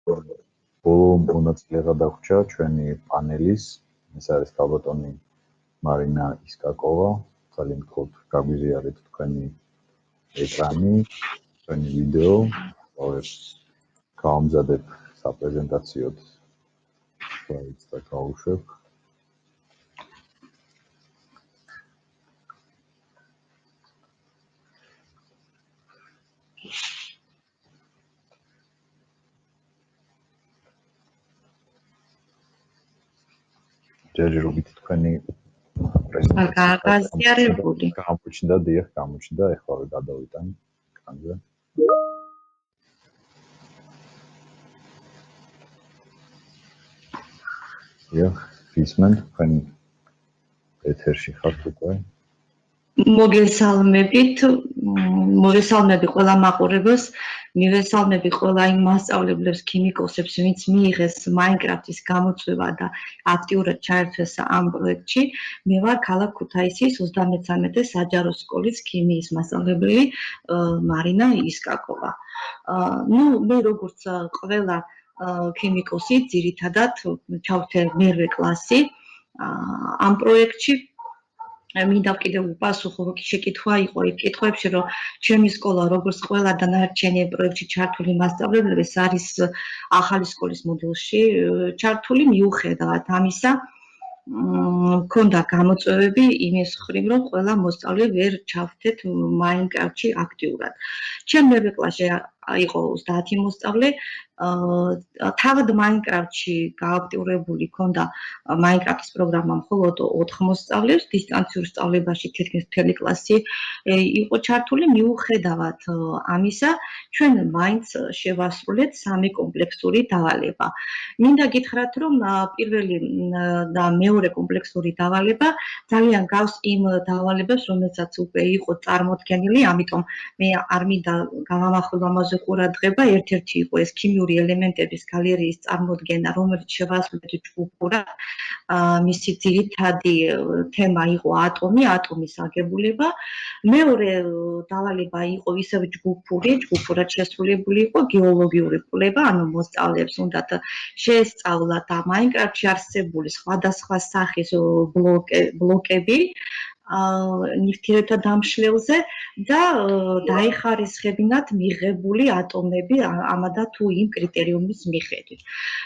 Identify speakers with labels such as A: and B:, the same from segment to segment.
A: ბოლო მონაწილეობა დაგვჭა ჩვენი პანელის, ეს არის ქალბატონი მარინა ისკაკოვა. ძალიან გთხოვთ გაგვიზიარეთ თქვენი ეკრანი, თქვენი ვიდეო, გავამზადებ საპრეზენტაციო სლაიდს და გავუშვებ. ჯერჯერობით თქვენი პრეზენტაცია გამოჩნდა, დიახ, გამოჩნდა, ეხლა გადავიტან კანზე. დიახ, ისმენ თქვენ ეთერში ხართ უკვე.
B: მოგესალმები ყველა მაყურებელს, მივესალმები ყველა იმ მასწავლებლებს, ქიმიკოსებს, ვინც მიიღეს Minecraft-ის გამოწვევა და აქტიურად ჩაერთვეს ამ პროექტში. მე ვარ ქალაქ ქუთაისის 33 საჯარო სკოლის ქიმიის მასწავლებელი მარინა ისკაკოვა. მე როგორც ყველა ქიმიკოსი, ძირითადად ჩავთე მერვე კლასი ამ პროექტში. მინდა კიდევ უპასუხო შეკითხვა იყო იმ კითხვებში, რომ ჩემი სკოლა როგორც ყველა დანარჩენი პროექტში ჩართული მასწავლებლები არის ახალი სკოლის მოდელში ჩართული, მიუხედავად ამისა მქონდა გამოწვევები იმის მხრივ, რომ ყველა მოსწავლე ვერ ჩავთეთ Minecraft-ში აქტიურად. ჩემ მერვე კლასში იყო 30 მოსწავლე, თავად Minecraft-ში გააქტიურებული ქონდა Minecraft-ის პროგრამა მხოლოდ 4 მოსწავლეს, დისტანციურ სწავლებაში თითქმის მთელი კლასი იყო ჩართული, მიუხედავად ამისა, ჩვენ მაინც შევასრულეთ 3 კომპლექსური დავალება. მინდა გითხრათ, რომ პირველი და მეორე კომპლექსური დავალება ძალიან გავს იმ დავალებებს, რომელსაც უკვე იყო წარმოდგენილი, ამიტომ მე არ მინდა გავამახვილო ამაზე ყურადღება, ერთ-ერთი იყო ეს ქიმიური ელემენტების გალერეის წარმოდგენა, რომელიც შევასრულეთ ჯგუფურად. მისი ძირითადი თემა იყო ატომის აგებულება. მეორე დავალება იყო ისევ ჯგუფურად შესრულებული იყო გეოლოგიური კვლევა, ანუ მოსწავლეებს უნდათ შეესწავლათ Minecraft-ში არსებული სხვადასხვა სახის ბლოკები ნივთიერებთა დამშლელზე და დაეხარისხებინათ მიღებული ატომები ამა და თუ იმ კრიტერიუმის მიხედვით.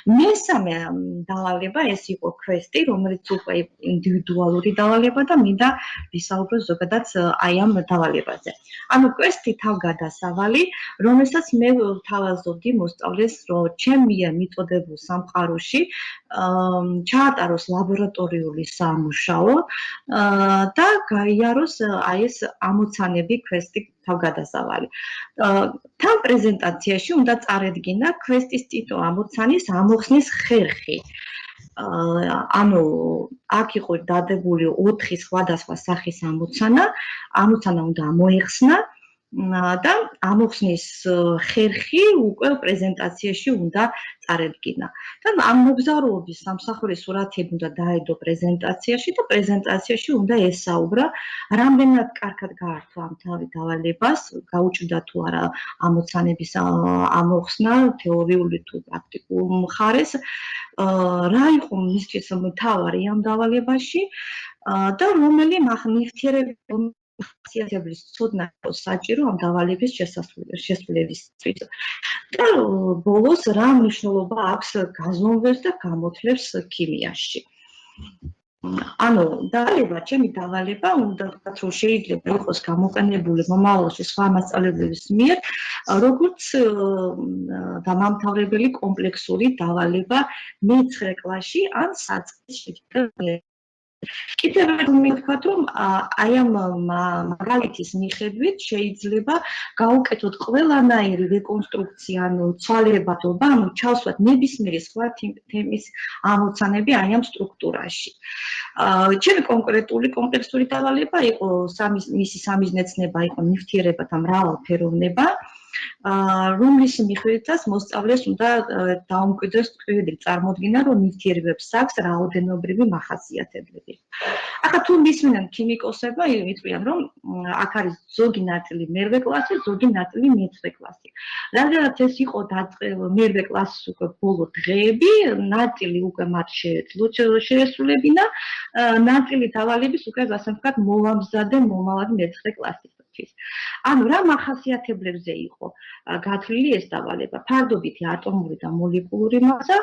B: მესამე დავალება ეს იყო კვესტი, რომელიც უკვე ინდივიდუალური დავალება და მინდა ვისაუბრო ზოგადად აი ამ დავალებაზე. ანუ კვესტი თავგადასავალი, რომელსაც მე ვთავაზობდი მოსწავლეს, რომ ჩემი მიწოდებულ სამყაროში ჩაატაროს ლაბორატორიული სამუშაო და გაიაროს აი ეს ამოცანები კვესტი თავგადასავალი. თან პრეზენტაციაში უნდა წარედგინა კვესტის ტიტო ამოცანის ამოხსნის ხერხი. ანუ აქ იყო დადებული 4 სხვადასხვა სახის ამოცანა უნდა მოეხსნა და ამოხსნის ხერხი უკვე პრეზენტაციაში უნდა წარედგინა. და ამ მოგზაურობის სამსახური სურათები უნდა დაედო პრეზენტაციაში და პრეზენტაციაში უნდა ესაუბრა, რამდენად კარგად გაართვა ამ თავი დავალებას, გაუჭირდა თუ არა ამოცანების ამოხსნა, თეორიული თუ პრაქტიკულ მხარეს, რა იყო მისთვის მთავარი ამ დავალებაში და რომელი ნივთიერების ხასიათების ცოდნა იყო საჭირო ამ დავალების შესრულებისთვის. და ბოლოს რა მნიშვნელობა აქვს გაზომვებს და გამოთვლებს ქიმიაში. ანუ ჩემი დავალება უნდა რომ შეიძლება იყოს გამოყენებული მომავალში სხვა მასწავლებლების მიერ, როგორც დამამთავრებელი კომპლექსური დავალება მე-9 კლასში ან საწყისში. კიდევ ვთქვათ, რომ აი ამ მაგალითის მიხედვით შეიძლება გავუკეთოთ ყველანაირი რეკონსტრუქცია, ანუ ცვალებადობა, ანუ ჩავსვათ ნებისმიერი სხვა თემის ამოცანები აი ამ სტრუქტურაში. ჩემი კონკრეტული კომპლექსური დავალება იყო მისი სამიზნე ცნება იყო ნივთიერებათა მრავალფეროვნება. რომლის მიხედვითაც მოსწავლეს უნდა დაუმკვიდროს ტკბილი წარმოდგენა, რომ ნივთიერებებს აქვს რაოდენობრივი მახასიათებლები. ახლა თუ მისმენან ქიმიკოსებმა იტყვიან, რომ აქ არის ზოგი ნაწილი მერვე კლასი, ზოგი ნაწილი მეცხრე კლასი. რადგანაც ეს იყო მერვე კლასის უკვე ბოლო დღეები, ნაწილი უკვე მათ შეეძლოთ შეესრულებინა, ნაწილი დავალების უკვე ასე ვთქვათ მოვამზადე მომავალი მეცხრე კლასისთვის. ანუ რა მახასიათებლებზე იყო გათვლილი ეს დავალება? ფარდობითი ატომური და მოლეკულური მასა,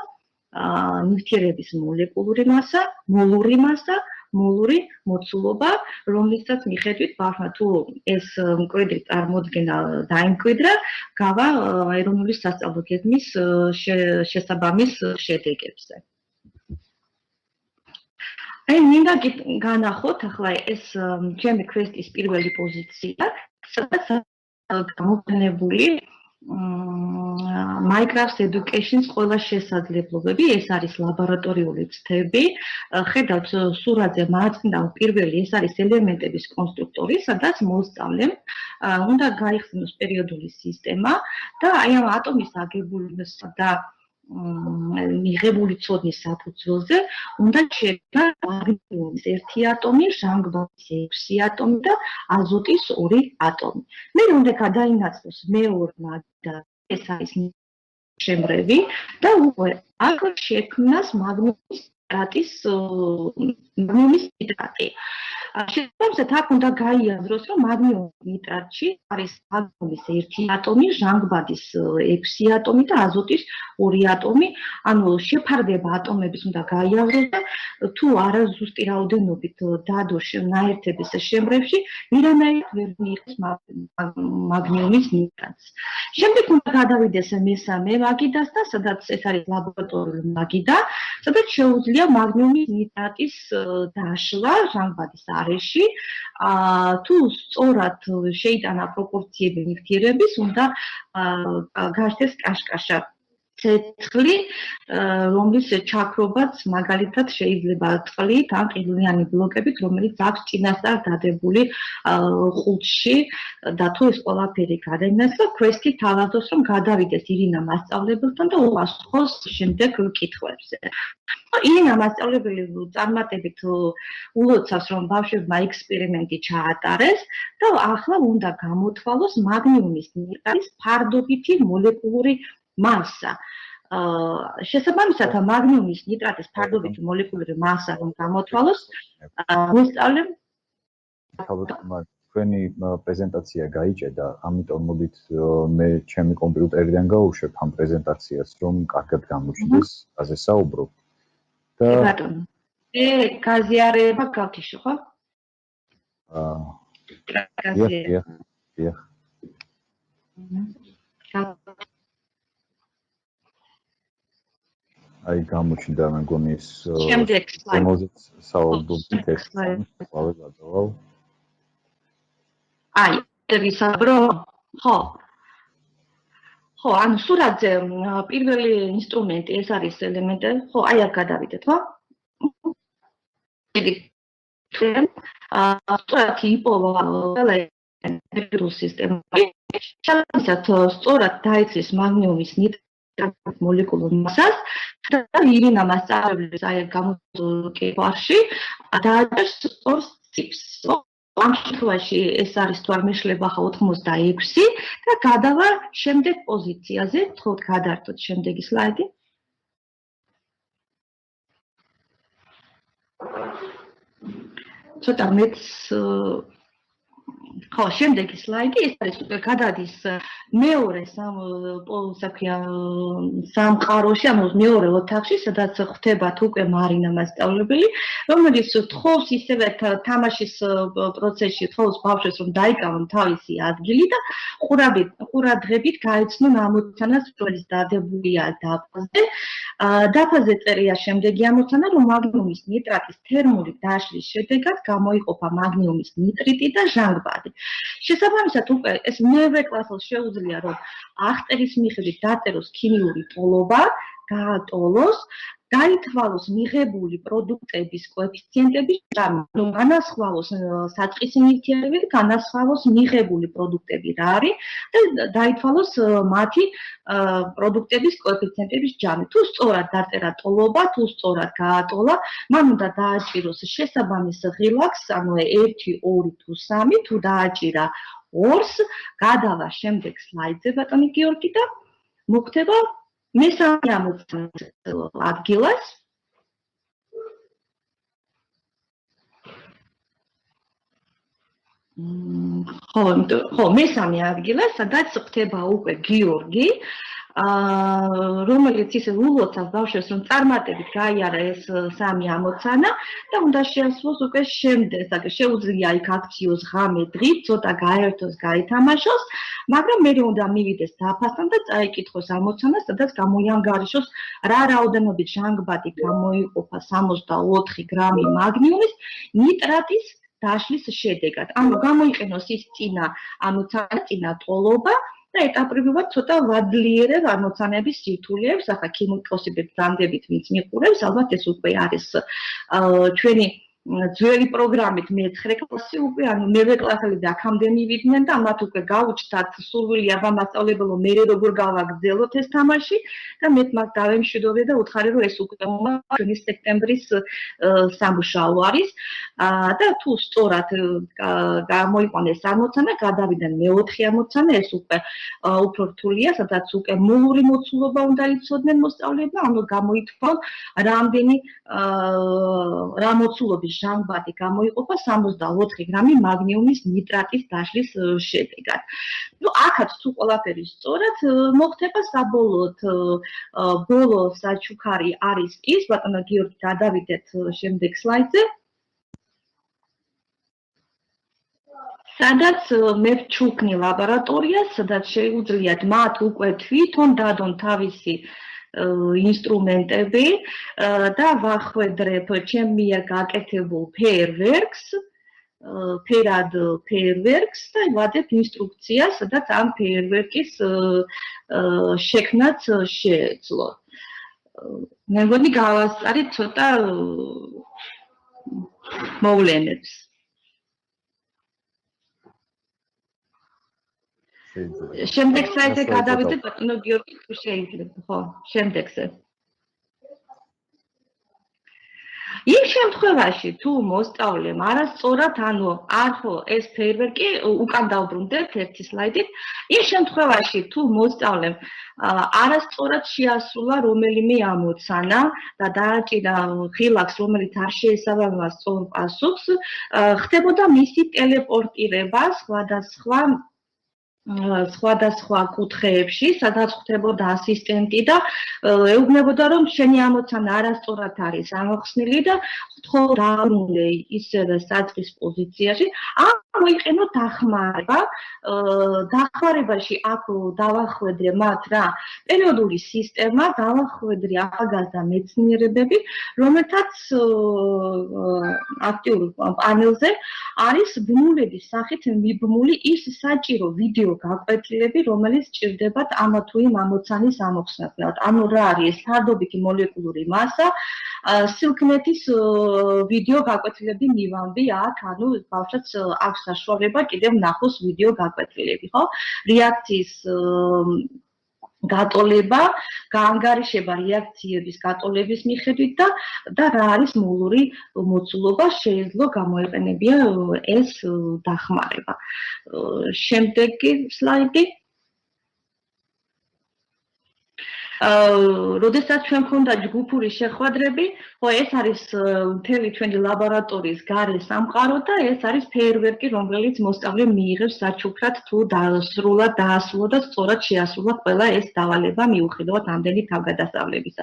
B: ნივთიერების მოლეკულური მასა, მოლური მასა, მოლური მოცულობა, რომლითაც მიხედვით ბავშვმა თუ ეს მკვიდრი წარმოდგენა დაიმკვიდრა, გავა ეროვნული სასწავლო გეგმის შესაბამის შედეგებზე. აი მინდა განახოთ ახლა ეს ჩემი კვესტის პირველი პოზიცია, სადაც გამოყენებული Minecraft Education-ის ყველა შესაძლებლობები, ეს არის ლაბორატორიული ცდები. ხედავთ სურათზე მარცხნიდან პირველი ეს არის ელემენტების კონსტრუქტორი, სადაც მოსწავლემ უნდა გაიხსნოს პერიოდული სისტემა და აი ამ ატომის აგებულებასა და მიღებული ცოდნის საფუძველზე უნდა შექმნა მაგნიუმის 1 ატომი, ჟანგბადის 6 ატომი და აზოტის 2 ატომი. მე უნდა გადაინაცვლოს მეორე მაგდა ეს არის შემრევი და უკვე აქ შექმნას მაგნიუმის ნიტრატი. შესაბამისად აქ უნდა გაიაზროს, რომ მაგნიუმის ნიტრატში არის მაგნიუმის 1 ატომი, ჟანგბადის 6 ატომი და აზოტის 2 ატომი. ანუ შეფარდება ატომების უნდა გაიაზროს და თუ არა ზუსტი რაოდენობით დადოს ნაერთების შემრევში, ვირანაირად ვერ მიიღოს მაგნიუმის ნიტრატს. შემდეგ უნდა გადავიდეს მესამე მაგიდას და სადაც ეს არის ლაბორატორიული მაგიდა, სადაც შეუძლია მაგნიუმის ნიტრატის დაშლა ჟანგბადის არეში. თუ სწორად შეიტანა პროპორციები ნივთიერების, უნდა გაშდეს კაშკაშა ცეცხლი, რომლის ჩაქრობაც მაგალითად შეიძლება წყლით ან ყინულიანი ბლოკებით, რომელიც აქვს წინასწარ დადებული ყუთში და თუ ეს ყველაფერი გადაინას და კვესტი თავაზობს, რომ გადავიდეს ირინა მასწავლებელთან და უპასუხოს შემდეგ კითხვებზე. ირინა მასწავლებელი წარმატებით ულოცავს, რომ ბავშვებმა ექსპერიმენტი ჩაატარეს და ახლა უნდა გამოთვალოს მაგნიუმის ნიტრატის ფარდობითი მოლეკულური მასა. შესაბამისად მაგნიუმის ნიტრატის ფარდობითი მოლეკულური მასა რომ გამოთვალოს, მოსწავლემ
A: თქვენი პრეზენტაცია გაიჭედა, ამიტომ მოდით მე ჩემი კომპიუტერიდან გავუშვებ ამ პრეზენტაციას, რომ კარგად გამოჩნდეს, ასე საუბრობ.
B: და ბატონო, გაზიარება გავთიშო, ხო?
A: დიახ. აი გამოჩნდა მეგონი ის შემდეგაც საუბრობთ ეს ყველა გადავალ.
B: აი, ვისაუბრო? ხო, ანუ სურათზე პირველი ინსტრუმენტი ეს არის ელემენტი, ხო, აი აქ გადავიდეთ, ხო? სწორად იპოვა ელექტრულ სისტემაში, შესაბამისად სწორად დაიცის მაგნიუმის ნიტრატის მოლეკულურ მასას და ირინა მასწავლებლის აი გამოკითხვაში დააჭერს სწორ ციფრს. ამ შემთხვევაში ეს არის თუ არ მეშლება ხა 86 და გადავა შემდეგ პოზიციაზე, თქოთ გადართოთ შემდეგი სლაიდი. ცოტა მეც ხო, შემდეგი სლაიდი ეს არის გადადის მეორე სამყაროში, ანუ მეორე ოთახში, სადაც ხვდებათ უკვე მარინა მასწავლებელი, რომელიც თხოვს ისევე თამაშის პროცესში თხოვს ბავშვებს, რომ დაიკავონ თავისი ადგილი და ყურადღებით გაეცნონ ამოცანას, რომელიც დადებულია დაფაზე. დაფაზე წერია შემდეგი ამოცანა, რომ მაგნიუმის ნიტრატის თერმული დაშლის შედეგად გამოიყოფა მაგნიუმის ნიტრიტი და ჟანგბადი. შესაბამისად უკვე ეს მერვე კლასელს შეუძლია, რომ აღწერის მიხედვით დაწეროს ქიმიური ტოლობა, გაატოლოს დაითვალოს მიღებული პროდუქტების კოეფიციენტების ჯამი, განასხვავოს საწყისი ნივთიერებები, განასხვავოს მიღებული პროდუქტები რა არის და დაითვალოს მათი პროდუქტების კოეფიციენტების ჯამი. თუ სწორად დაწერა ტოლობა, თუ სწორად გაატოლა, მან უნდა დააჭიროს შესაბამის ღილაკს, ანუ 1, 2 თუ 3, თუ დააჭირა 2-ს, გადავა შემდეგ სლაიდზე ბატონი გიორგი და მოხდება მესამე ამოცანის ადგილას. ხო, მესამე ადგილას, სადაც ხდება უკვე გიორგი, რომელიც ისე ულოცავს ბავშვებს, რომ წარმატებით გაიარა ეს სამი ამოცანა და უნდა შეასრულოს უკვე შემდეგ, შეუძლია იქ აქციოს ღამე დღით, ცოტა გაერთოს, გაითამაშოს, მაგრამ მე უნდა მივიდეს დაფასთან და წაიკითხოს ამოცანა, სადაც გამოიანგარიშოს რა რაოდენობით ჟანგბადი გამოიყოფა 64 გრამი მაგნიუმის ნიტრატის დაშლის შედეგად. ანუ გამოიყენოს ის წინა ამოცანა, წინა ტოლობა და ეტაპობრივად ცოტა ვადლიერებ ამოცანების სირთულეებს, ახლა ქიმიკოსებებს ბრანდებით ვინც მიყურებს, ალბათ ეს უკვე არის ჩვენი ძველი პროგრამით მე-9 კლასი უკვე, ანუ მე-9 კლასელი და აქამდე მივიდნენ და მათ უკვე გაუჩნდათ სურვილი აბა მასწავლებელო, მე როგორ გავაგრძელოთ ეს თამაში და მეც მას დავემშვიდობე და უთხარი რომ ეს უკვე ჩვენი სექტემბრის სამუშაო არის და თუ სწორად გამოიყვანეს ამოცანა, გადავიდნენ მე-4 ამოცანა, ეს უკვე უფრო რთულია, სადაც უკვე მოლური მოცულობა უნდა იცოდნენ მოსწავლეებმა, ანუ გამოითვალ რამდენი რა მოცულობის ჟანგბადი გამოიყოფა 64 გრამი მაგნიუმის ნიტრატის დაშლის შედეგად. ნუ აქაც თუ ყველაფერი სწორად მოხდება საბოლოოდ ბოლო საჩუქარი არის ის, ბატონო გიორგი, გადავიდეთ შემდეგ სლაიდზე. სადაც მე ვჩუქნი ლაბორატორიას, სადაც შეუძლიათ მათ უკვე თვითონ დადონ თავისი ინსტრუმენტები და ვახვედრებ ჩემ მიერ გაკეთებულ ფეერვერკს, ფერად ფეერვერკს და ვადებ ინსტრუქციას, სადაც ამ ფეერვერკის შექმნაც შეეძლო. მე მგონი გავასწარით ცოტა მოვლენებს. შემდეგ სლაიდზე გადავიდეთ, ბატონო გიორგი, თუ შეიძლება, ხო, შემდეგზე. იმ შემთხვევაში, თუ მოსწავლემ არასწორად, ანუ არ ხო ეს ფეერვერკი, უკან დავბრუნდეთ ერთი სლაიდით, იმ შემთხვევაში, თუ მოსწავლემ არასწორად შეასრულა რომელიმე ამოცანა და დააჭირა ღილაკს, რომელიც არ შეესაბამება სწორ პასუხს, ხდებოდა მისი ტელეპორტირება სხვადასხვა კუთხეებში, სადაც ხდებოდა ასისტენტი და ეუბნებოდა, რომ შენი ამოცანა არასწორად არის ამოხსნილი და ხო დაბრუნდე ისევე საწყის პოზიციაში. მოიყენო დახმარება. დახმარებაში აქ დავახვედრე მათ რა პერიოდული სისტემა, დავახვედრე ახალგაზრდა მეცნიერებები, რომელთაც აქტიურ პანელზე არის ბმულების სახით მიბმული ის საჭირო ვიდეო გაკვეთილები, რომელიც სჭირდებათ ამა თუ იმ ამოცანის ამოხსნას. ანუ რა არის ფარდობითი მოლეკულური მასა, სილქნეთის ვიდეო გაკვეთილები მივამბი აქ, ანუ ბავშვებს აქვს საშუალება კიდევ ნახოს ვიდეო გაკვეთილები, ხო? რეაქციის გატოლება, გაანგარიშება რეაქციების გატოლების მიხედვით და რა არის მოლური მოცულობა, შეეძლო გამოეყენებია ეს დახმარება. შემდეგი სლაიდი. როდესაც ჩვენ გვქონდა ჯგუფური შეხვედრები, ხო ეს არის მთელი ჩვენი ლაბორატორიის გარე სამყარო და ეს არის ფეერვერკი, რომელიც მოსწავლემ მიიღებს საჩუქრად თუ სრულად დაასრულა და სწორად შეასრულა ყველა ეს დავალება მიუხედავად ამდენი თავგადასავლებისა.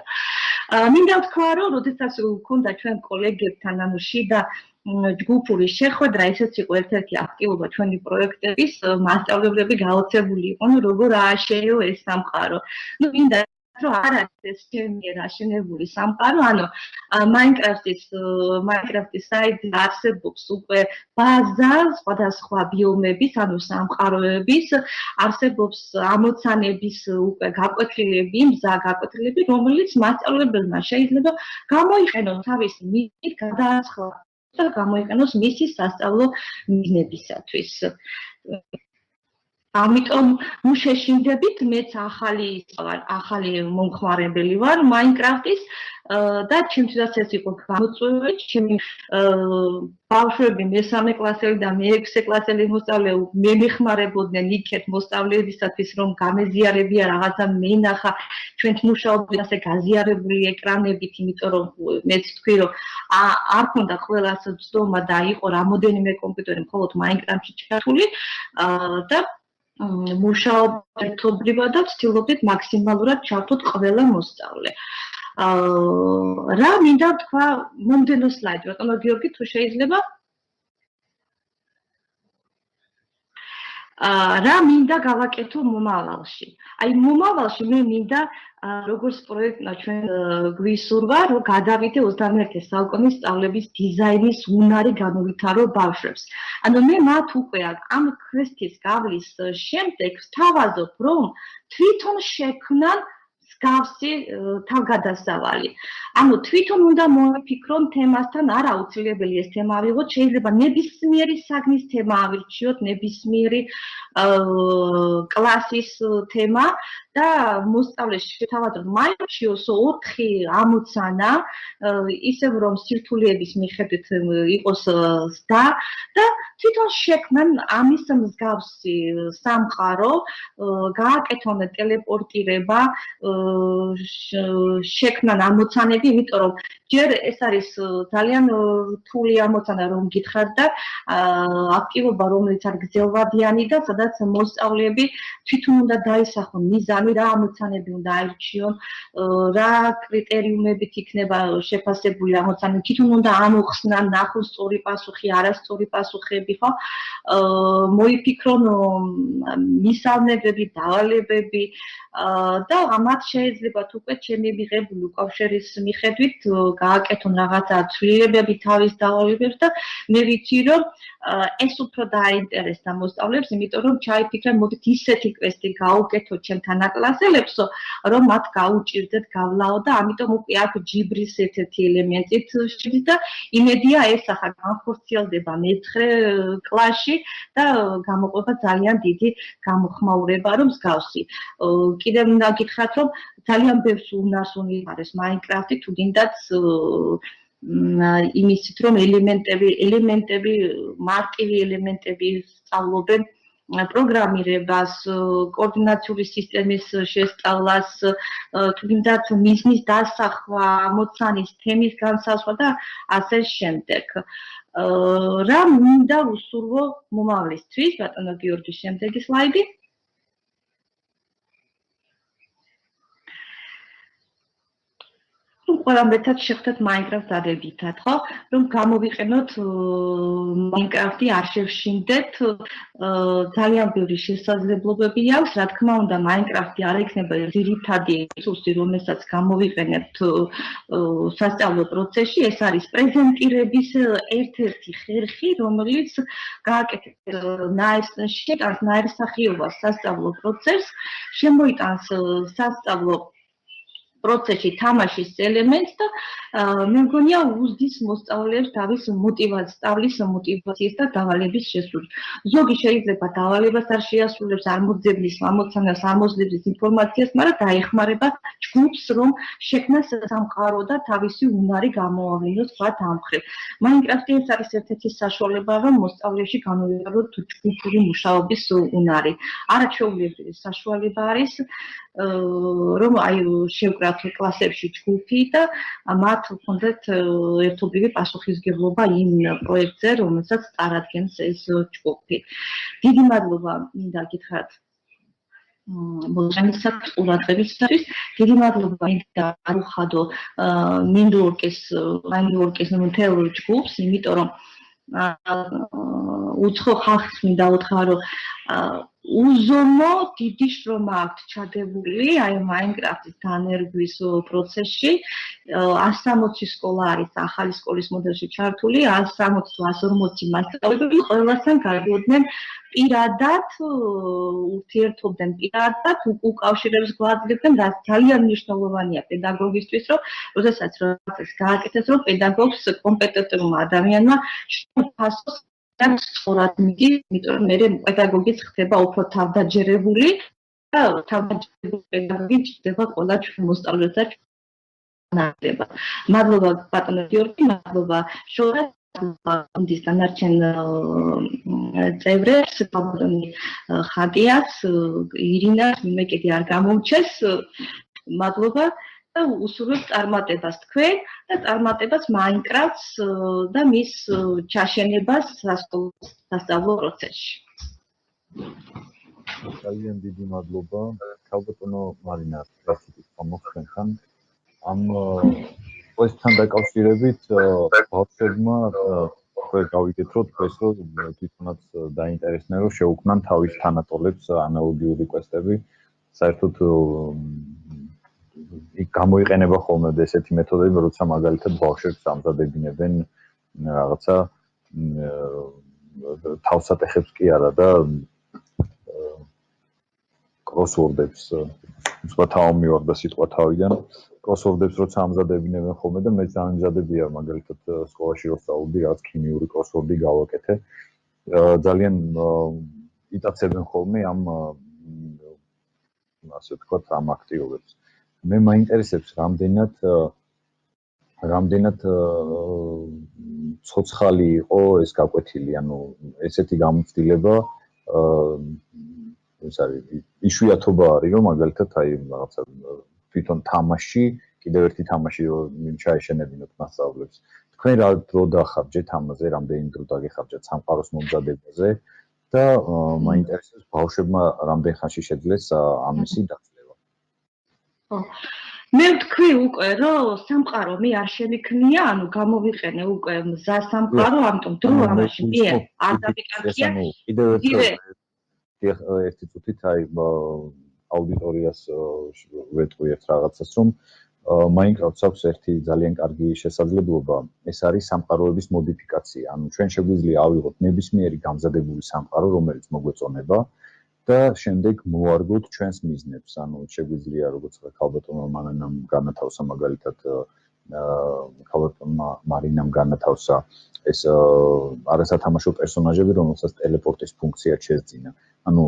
B: მინდა ვთქვა, რომ როდესაც გვქონდა ჩვენ კოლეგებთან, ანუ შიდა ჯგუფური შეხვედრა, ესეც იყო ერთ-ერთი აქტიობა ჩვენი პროექტების, მასწავლებლები გაოცებული იყვნენ, როგორ ააშენო ეს სამყარო. ნუ მინდა რომ არ არის ეს ჩემი აშენებული სამყარო, ანუ Minecraft-ის საიტზე არსებობს უკვე ბაზა სხვადასხვა ბიომების, ანუ სამყაროების, არსებობს ამოცანების უკვე გაკვეთილები, გაკვეთილები, რომელიც მასწავლებელმა შეიძლება გამოიყენოს თავისი მიზნით გადააცხადა და გამოიყენოს მისი სასწავლო მიზნებისათვის. ამიტომ შეშინდებით მეც ახალი მომხმარებელი ვარ Minecraft-ის და ჩემთვისაც ეს იყო გამოწვევა, ჩემი ბავშვები მესამე კლასელი და მეექვსე კლასელი მოსწავლე მე მეხმარებოდნენ იქეთ მოსწავლეებისათვის რომ გამეზიარებია რაღაცა მენახა ჩვენთ მუშაობაზე ასე გაზიარებული ეკრანებით, იმიტომ რომ მეც თქვი რომ არ ქონდა ყველას ცდომა და იყო რამოდენიმე კომპიუტერი მხოლოდ Minecraft-ში ჩართული და მუშაობ ერთობლივად და ვცდილობდით მაქსიმალურად ჩავთოთ ყველა მოსწავლე. რა მინდა თქვა მომდენო სლაიდი, ბატონო გიორგი, თუ შეიძლება? რა მინდა გავაკეთო მომავალში? აი მომავალში მე მინდა როგორც პროექტმა ჩვენ გვისურვა, რომ გადავიდე 21 საუკუნის სწავლების დიზაინის უნარი გამოვითარო ბავშვებს. ანუ მე მათ უკვე ამ კვესტის გავლის შემდეგ ვთავაზობ, რომ თვითონ შექმნან მსგავსი თავგადასავალი. ანუ თვითონ უნდა მოიფიქრონ თემასთან, არა აუცილებელი ეს თემა ავიღოთ, შეიძლება ნებისმიერი საგნის თემა ავირჩიოთ, ნებისმიერი კლასის თემა და მოსწავლეს შეთავაზოთ მაინც 4 ამოცანა, ისევ რომ სირთულეების მიხედვით იყოს და თვითონ შექმნან ამის მსგავსი სამყარო, გააკეთონ ტელეპორტირება, შექმნან ამოცანები, იმიტომ რომ ჯერ ეს არის ძალიან რთული ამოცანა რომ გითხრათ და აქტივობა რომელიც არის გრძელვადიანი და სადაც მოსწავლეები თვითონ უნდა დაისახონ მიზანი, რა ამოცანები უნდა აირჩიონ, რა კრიტერიუმებით იქნება შეფასებული ამოცანა, თვითონ უნდა ამოხსნან, ნახონ სწორი პასუხი, არასწორი პასუხები, ხო? მოიფიქრონ მისავნებები, დავალებები და ამათ შეიძლებათ უკვე ჩემი მიღებული უკავშირის მიხედვით გააკეთონ რაღაცა ცვლილებები თავის დავალებებს და მე ვიცი რომ ეს უფრო დაინტერესდა მოსწავლეებს, იმიტომ რომ ჩაიფიქრენ, მოდით ისეთი კვესტი გავუკეთოთ ჩემთან აკლასელებსო, რომ მათ გაუჭირდეთ გავლაო და ამიტომ უკვე აქ ჯიბრის ერთ-ერთი ელემენტით შედის და იმედია ეს ახლა განხორციელდება მე-9 კლასში და გამოყვება ძალიან დიდი გამოხმაურება რომ მსგავსი. კიდევ უნდა გითხრათ რომ ძალიან ბევრს უნარს უნიხარეს Minecraft-ი, თუ გინდათ იმისით რომ ელემენტები მარტივი ელემენტები სწავლობენ პროგრამირებას, კოორდინაციული სისტემის შესწავლას, თუ გინდათ მიზნის დასახვა, ამოცანის თემის განსაზღვრა და ასე შემდეგ. რა მინდა უსურვო მომავლისთვის, ბატონო გიორგი, შემდეგი სლაიდი. ყველა მეტად შევხვდეთ Minecraft დადებითად, ხო? რომ გამოვიყენოთ Minecraft-ი, არ შევშინდეთ, ძალიან ბევრი შესაძლებლობები აქვს, რა თქმა უნდა, Minecraft-ი არ იქნება ძირითადი რესურსი, რომელსაც გამოვიყენებთ სასწავლო პროცესში, ეს არის პრეზენტირების ერთ-ერთი ხერხი, რომელიც გააკეთებს ნაირსახეობას სასწავლო პროცესს, შემოიტანს სასწავლო პროცესში თამაშის ელემენტს და მე მგონია უზდის მოსწავლეებს თავის სწავლის მოტივაციის და დავალების შესრულებას. ზოგი შეიძლება დავალებას არ შეასრულებს, არ მოძებნის ამოცანას, არ მოძებნის ინფორმაციას, მაგრამ დაეხმარება ჯგუფს, რომ შექმნას სამყარო და თავისი უნარი გამოავლინოს მათ ამ მხრივ. Minecraft-ი ეს არის ერთ-ერთი საშუალება, რომ მოსწავლეებში განვიაროთ ჯგუფური მუშაობის უნარი. არაჩვეულებრივი საშუალება არის რომ აი შევკრათ კლასებში ჯგუფი და მათ ჰქონდეთ ერთობლივი პასუხისმგებლობა იმ პროექტზე, რომელსაც წარადგენს ეს ჯგუფი. დიდი მადლობა მინდა გითხრათ მოსწავლეებისათვის, ყურადღებისათვის. დიდი მადლობა მინდა არუხადო Mindworks მთელ ჯგუფს, იმიტომ რომ უცხო ხალხს მინდა უთხრა რომ უზომო დიდი შრომა აქვს ჩადებული აი მაინკრაფტის დანერგვის პროცესში 160 სკოლა არის ახალი სკოლის მოდელში ჩართული 160 თუ 140 მასწავლებელი ყველასთან გადიოდნენ პირადად ურთიერთობდნენ პირადად უკავშირებს გვაძლევდნენ რაც ძალიან მნიშვნელოვანია პედაგოგისთვის რომ როდესაც რაღაცას გააკეთეს რომ პედაგოგს კომპეტენტურმა ადამიანმა ფასოს და სწორად მიდის, იმიტომ რომ მე პედაგოგიც ხდება უფრო თავდაჯერებული და თავდაჯერებული პედაგოგი ხდება ყველა ჩვენ მოსწავლეთა ნაცვლად. მადლობა ბატონო გიორგი, მადლობა შორა ფონდის დანარჩენ წევრებს, ბატონი ხატიას, ირინას, მე კიდე არ გამომჩეს. მადლობა და უსურვებ წარმატებას თქვენ და წარმატებას მაინკრაფტს და მის ჩაშენებას სასწავლო პროცესში.
A: ძალიან დიდი მადლობა. ქალბატონო მარინა, რასაც მოხდენ ხან ამ ყველასთან დაკავშირებით ბავშვებმა თქვენ გავიგეთ რომ ეს რომ თვითონაც დაინტერესდნენ რომ შეუქმნან თავის თანატოლებს ანალოგიური კვესტები საერთოდ იქ გამოიყენება ხოლმე ესეთი მეთოდები როცა მაგალითად ბავშვებს ამზადებინებენ რაღაცა თავსატეხებს კი არა და კროსვორდებს უცბად ამივარდა სიტყვა თავიდან კროსვორდებს როცა ამზადებინებენ ხოლმე და მე ამზადებია მაგალითად სკოლაში რო სწავლობდი რაღაც ქიმიური კროსვორდი გავაკეთე ძალიან იტაცებენ ხოლმე ამ ასე ვთქვათ ამ აქტივობებს მე მაინტერესებს რამდენად ცოცხალი იყო ეს გაკვეთილი ანუ ესეთი გამოცდილება ეს არის იშვიათობა არის რომ მაგალითად აი რაღაცა თვითონ თამაში კიდევ ერთი თამაში რომ ჩაეშენებინოთ მასწავლებლებს თქვენ რა დრო დახარჯეთ ამაზე რამდენი დრო დაგეხარჯეთ სამყაროს მომზადებაზე და მაინტერესებს ბავშვებმა რამდენ ხანში შეძლეს ამისი დაწევა
B: ხო მე ვთქვი უკვე რომ სამყარო მე არ შემიქნია ანუ გამოვიყენე უკვე მზა სამყარო ამიტომ დრო ამაში მე არ დამიკარგია
A: კიდევ ერთი წუთით აი აუდიტორიას ვეტყვი ერთ რაღაცას რომ მაინკრაფტს აქვს ერთი ძალიან კარგი შესაძლებლობა ეს არის სამყაროების მოდიფიკაცია ანუ ჩვენ შეგვიძლია ავიღოთ ნებისმიერი გამზადებული სამყარო რომელიც მოგვეწონება და შემდეგ მოვარგოთ ჩვენს მიზნებს ანუ შეგვიძლია როგორც ქალბატონმა მარინამ განათავსა მაგალითად ქალბატონმა მარინამ განათავსა ეს არასათამაშო პერსონაჟები რომელსაც ტელეპორტის ფუნქცია შეძინა ანუ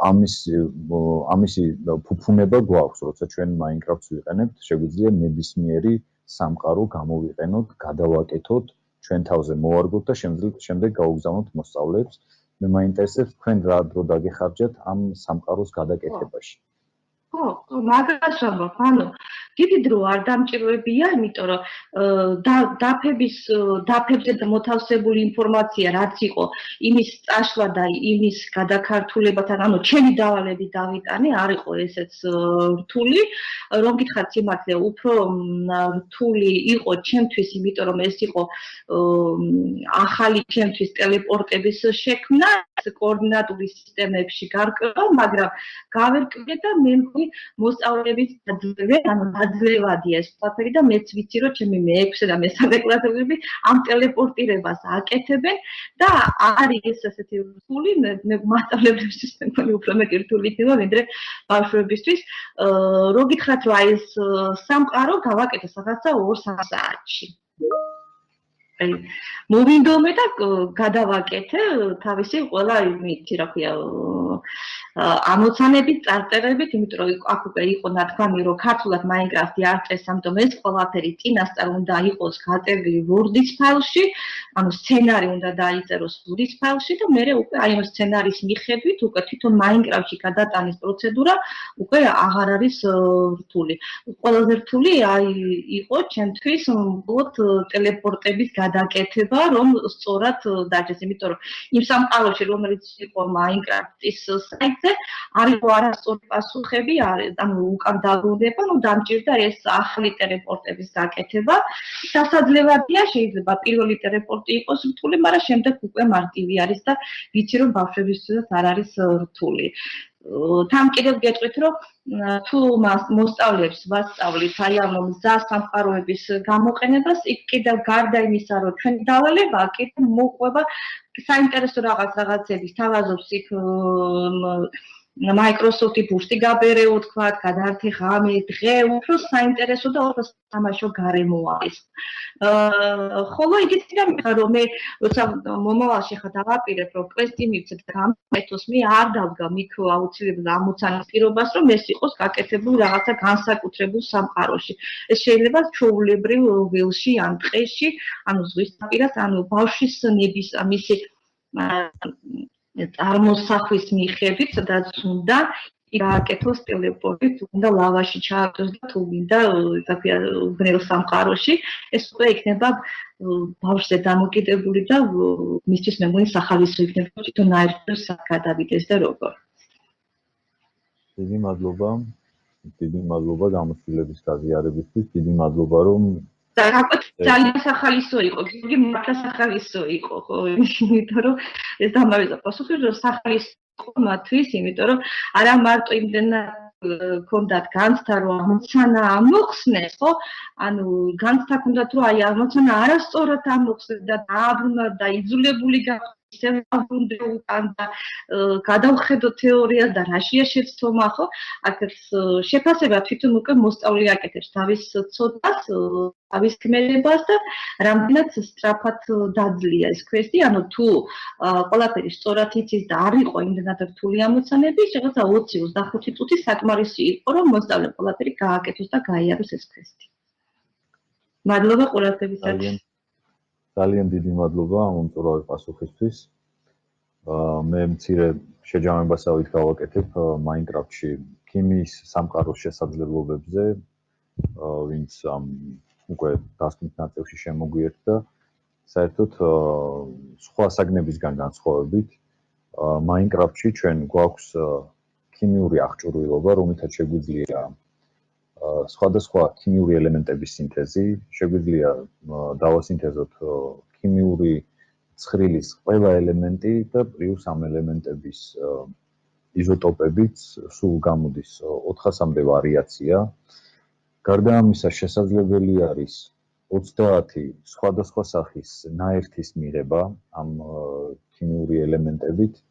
A: ამისი ფუფუნება გვაქვს, როცა ჩვენ მაინკრაფტს ვიყენებთ, შეგვიძლია ნებისმიერი სამყარო გამოვიყენოთ, გადავაკეთოთ, ჩვენ თავზე მოვარგოთ და შემდეგ გავუგზავნოთ მოსწავლეებს. მე მაინტერესებს თქვენ რა დრო დაგეხარჯეთ ამ სამყაროს გადაკეთებაში.
B: ხო, მაგას ვამბობ, ანუ დიდი დრო არ დამჭირვებია, იმიტომ რომ დაფებზე მოთავსებული ინფორმაცია რაც იყო, იმის წაშლა და იმის გადაქართულებათან, ანუ ჩემი დავალები დავიტანე, არ იყო ესეც რთული, რომ გითხრათ სიმართლე, უფრო რთული იყო ჩემთვის, იმიტომ რომ ეს იყო ახალი ჩემთვის ტელეპორტების შექმნა, კოორდინატული სისტემებში გარკვევა, მაგრამ გავერკვე და მე მოსწავლეების დაძლევადია ეს ყველაფერი და მეც ვიცი რომ ჩემი მე-6 და მე-3 კლასელები ამ ტელეპორტირებას აკეთებენ და არის ეს ასეთი რთული მე მასწავლებლებისთვის მეგონი უფრო მეტი რთული იქნება ვიდრე ბავშვებისთვის რო გითხრათ რომ აი ეს სამყარო გავაკეთე რაღაცა 2-3 საათში მოვინდომე და გადავაკეთე თავისი ყველა იმითი რა ქვია ამოცანებით, წარწერებით, იმიტომ რომ აქ უკვე იყო ნათქვამი, რომ ქართულად მაინკრაფტი არ წერს, ამიტომ ეს ყველაფერი წინასწარ უნდა იყოს გაწერილი Word-ის ფაილში, ანუ სცენარი უნდა დაიწეროს Word-ის ფაილში და მე უკვე აი ამ სცენარის მიხედვით უკვე თვითონ მაინკრაფტში გადატანის პროცედურა უკვე აღარ არის რთული. ყველაზე რთული აი იყო ჩემთვის მხოლოდ ტელეპორტების გადაკეთება, რომ სწორად დაჯეს, იმიტომ რომ იმ სამყაროში, რომელიც იყო მაინკრაფტის საიტზე საკითხზე არის არასწორი პასუხები, ანუ უკან დაბრუნება, დამჭირდა ეს ახალი ტელეპორტების გაკეთება. სასაძლებელია, შეიძლება პირველი ტელეპორტი იყოს რთული, მაგრამ შემდეგ უკვე მარტივი არის და ვიცი რომ ბავშვებისთვისაც არ არის რთული. თან კიდევ გეტყვით რომ თუ მოსწავლეებს ვასწავლით აი ამ მზა სამყაროების გამოყენებას, იქ კიდევ გარდა იმისა რომ ჩვენი დავალებაა, კიდევ მოყვება საინტერესო რაღაცების თავაზობს იქ Microsoft-ი ბუშტი გაბერეო თქვა, გადაართი ღამე, დღე, უფრო საინტერესო და უფრო სამაშო გარემო არის. ხოლო იგიც გამიხარ რომ მე როცა მომავალში ხა დავაპირებ რომ კვესტი მივცეთ და გამეთოს მე არ დავდგა მიქრო აუცილებლად ამოცანის პირობას რომ ეს იყოს გაკეთებული რაღაცა განსაკუთრებულ სამყაროში. ეს შეიძლება ჩვეულებრივ ველში ან ტყეში, ანუ ზღვისპირას, ანუ ბავშვის ნების მისი წარმოსახვის მიხედვით, სადაც უნდა გააკეთოს ტელეპორტი, თუ უნდა ლავაში ჩააგდოს და თუ მინდა უბნელ სამყაროში, ეს უკვე იქნება ბავშვზე დამოკიდებული და მისთვის მე მგონი სახალისო იქნება თვითონ აერთოს გადავიდეს და როგორ.
A: დიდი მადლობა გამოცდილების გაზიარებისთვის, დიდი მადლობა რომ
B: ძალიან სახალისო იყო, გიორგი მართლა სახალისო იყო, ხო, იმიტომ რომ ეს დამავიწყდა პასუხი, რომ სახალისო მათთვის, იმიტომ რომ არა მარტო იმდენად ქონდათ განცდა რომ ამოცანა ამოხსნეს, ხო? ანუ განცდა ქონდათ რომ აი ამოცანა არასწორად ამოხსნეს და დააბრუნა და იძულებული გახდა ისევ აბრუნდე უკან და გადავხედო თეორიას და რაშია შეცდომა, ხო? აქაც შეფასება თვითონ უკვე მოსწავლე აკეთებს თავის ცოდნას, თავის ქმედებას და რამდენად სწრაფად დაძლია ეს კვესტი, ანუ თუ ყველაფერი სწორად იცის და არ იყო იმდენად რთული ამოცანები, რაღაცა 20-25 წუთი საკმარისი იყო, რომ მოსწავლე ყველაფერი გააკეთოს და გაიაროს ეს კვესტი. მადლობა ყურადღებისათვის.
A: ძალიან დიდი მადლობა ამ უმწურავი პასუხისთვის. მე მცირე შეჯამებასავით გავაკეთებ Minecraft-ში ქიმიის სამყაროს შესაძლებლობებზე, ვინც უკვე დასკვნით ნაწილში შემოგვიერთდა. საერთოდ სხვა საგნებისგან განსხვავებით, Minecraft-ში ჩვენ გვაქვს ქიმიური აღჭურვილობა, რომელთაც შეგვიძლია სხვადასხვა ქიმიური ელემენტების სინთეზი, შეგვიძლია დავასინთეზოთ ქიმიური ცხრილის ყველა ელემენტი და პლუს ამ ელემენტების იზოტოპებით სულ გამოდის 400-მდე ვარიაცია. გარდა ამისა, შესაძლებელი არის 30 სხვადასხვა სახის ნაერთის მიღება ამ ქიმიური ელემენტებით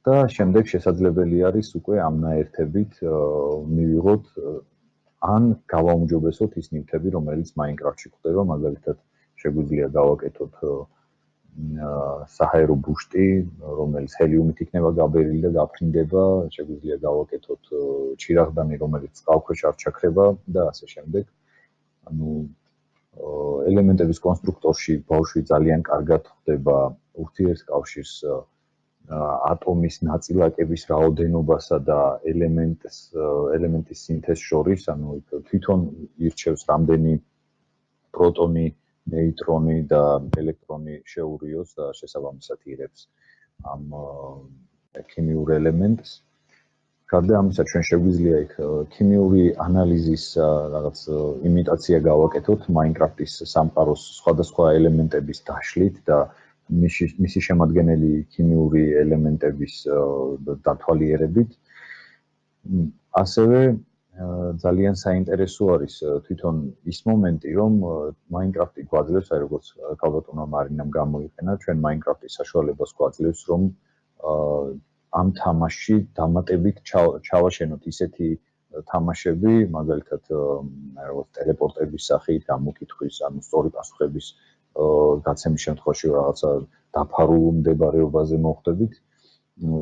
A: და შემდეგ შესაძლებელი არის უკვე ამ ნაერთებით მივიღოთ ან გავაუმჯობესოთ ის ნივთები, რომელიც Minecraft-ში გვხვდება, მაგალითად, შეგვიძლია გავაკეთოთ საჰაერო ბუშტი, რომელიც ჰელიუმით იქნება გაბერილი და გაფრინდება, შეგვიძლია გავაკეთოთ ჩირაღდანი, რომელიც წყალქვეშ არ ჩაქრება და ასე შემდეგ. ანუ ელემენტების კონსტრუქტორში ბავშვი ძალიან კარგად ხვდება ურთიერთკავშირს ატომის ნაწილაკების რაოდენობასა და ელემენტის სინთეზს შორის, ანუ თვითონ ირჩევს რამდენი პროტონი, ნეიტრონი და ელექტრონი შეურიოს და შესაბამისად იღებს ამ ქიმიურ ელემენტს. გარდა ამისა, ჩვენ შეგვიძლია იქ ქიმიური ანალიზის რაღაც იმიტაცია გავაკეთოთ Minecraft-ის სამყაროს სხვადასხვა ელემენტების დაშლით და მისი შემადგენელი ქიმიური ელემენტების დათვალიერებით. ასევე ძალიან საინტერესო არის თვითონ ის მომენტი, რომ Minecraft-ი გვაძლევს, აი როგორც ქალბატონმა მარინამ გამოიყენა, ჩვენ Minecraft-ის საშუალებას გვაძლევს, რომ ამ თამაშში დამატებით ჩავაშენოთ ისეთი თამაშები, მაგალითად, როგორც ტელეპორტების სახით, გამოკითხვის, ანუ სწორი პასუხების გაცემის შემთხვევაში რაღაცა დაფარულ მდებარეობაზე მოხვდებით.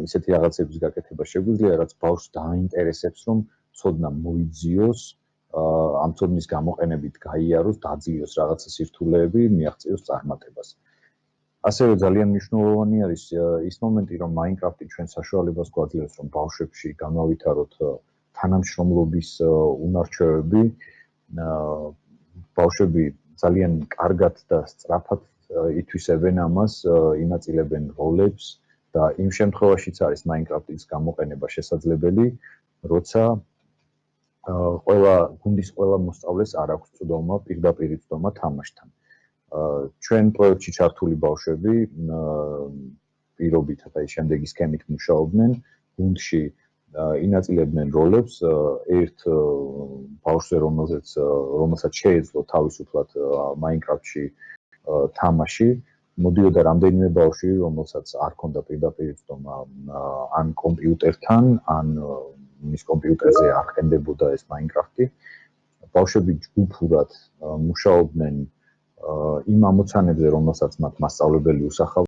A: ისეთი რაღაცების გაკეთება შეგვიძლია, რაც ბავშვს დაინტერესებს, რომ ცოდნა მოიძიოს, ამ ცოდნის გამოყენებით გაიაროს, დაძლიოს რაღაცა სირთულეები, მიაღწიოს წარმატებას. ასევე ძალიან მნიშვნელოვანი არის ის მომენტი, რომ Minecraft-ი ჩვენ საშუალებას გვაძლევს, რომ ბავშვებში განავითაროთ თანამშრომლობის უნარჩვევები. ბავშვები ძალიან კარგად და სწრაფად ითვისებენ ამას, ინაწილებენ როლებს, და იმ შემთხვევაშიც არის Minecraft-ის გამოყენება შესაძლებელი, როცა გუნდის ყველა მოსწავლეს არ აქვს წვდომა, პირდაპირ წვდომა თამაშთან. ჩვენ პროექტში ჩართული ბავშვები პირობითად აი შემდეგი სქემით მუშაობდნენ, გუნდში ინაწილებდნენ როლებს, ერთ ბავშვზე, რომელსაც შეეძლო თავისუფლად Minecraft-ში თამაში, მოდიოდა რამდენიმე ბავშვი, რომელსაც არ ჰქონდა პირდაპირ წვდომა ან კომპიუტერთან, ან მის კომპიუტერზე არ ხენდებოდა ეს Minecraft-ი. ბავშვები ჯგუფურად მუშაობდნენ იმ ამოცანებზე, რომელსაც მათ მასწავლებელი უსახავდა.